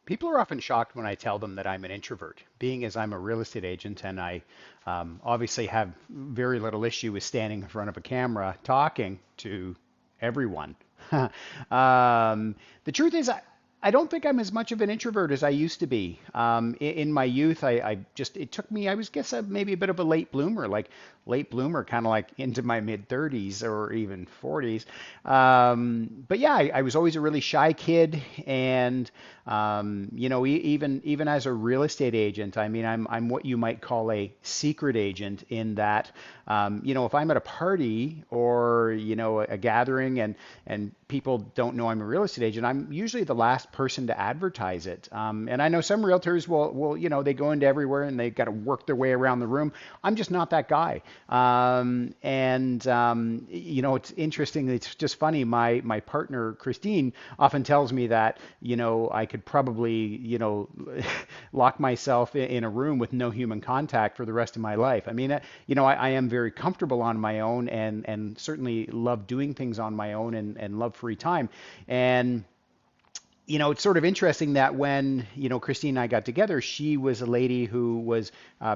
People are often shocked when I tell them that I'm an introvert, being as I'm a real estate agent and I obviously have very little issue with standing in front of a camera talking to everyone. The truth is, I don't think I'm as much of an introvert as I used to be. In my youth, I just, it took me, I was guess maybe a bit of a late bloomer, kind of like into my mid 30s or even 40s. But yeah, I was always a really shy kid, and even as a real estate agent, I mean, I'm what you might call a secret agent in that, if I'm at a party or a gathering and people don't know I'm a real estate agent, I'm usually the last person to advertise it. And I know some realtors will they go into everywhere and they got to work their way around the room. I'm just not that guy. It's interesting. It's just funny. My partner Christine often tells me that I could probably lock myself in a room with no human contact for the rest of my life. I mean, I am very comfortable on my own and certainly love doing things on my own and love free time. And it's sort of interesting that when, Christine and I got together, she was a lady who was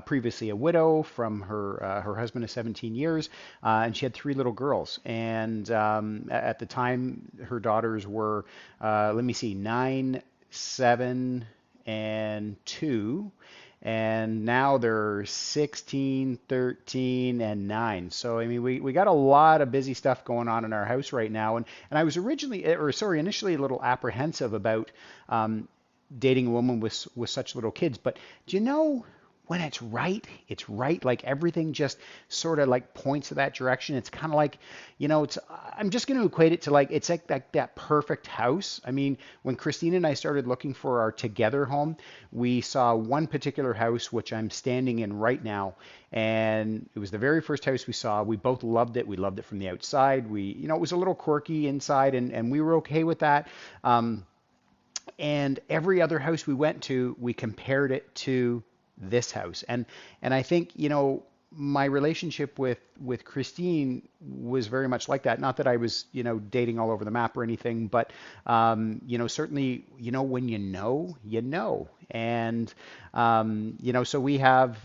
previously a widow from her husband of 17 years, and she had three little girls. And at the time, her daughters were, let me see, 9, 7, and 2. And now they're 16, 13, and 9. So, I mean, we got a lot of busy stuff going on in our house right now. And I was initially a little apprehensive about dating a woman with such little kids. But do you know when it's right. Like everything just sort of like points to that direction. It's kind of like, it's I'm just going to equate it to like it's like that perfect house. I mean, when Christine and I started looking for our together home, we saw one particular house which I'm standing in right now, and it was the very first house we saw. We both loved it. We loved it from the outside. It was a little quirky inside, and we were okay with that. And every other house we went to, we compared it to this house. And I think, my relationship with Christine was very much like that. Not that I was, dating all over the map or anything, but certainly, when you know. And so we have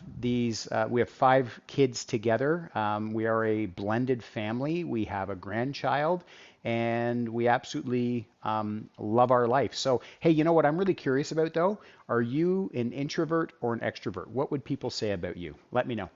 5 kids together. We are a blended family. We have a grandchild, and we absolutely love our life. So, hey, you know what I'm really curious about though? Are you an introvert or an extrovert? What would people say about you? Let me know.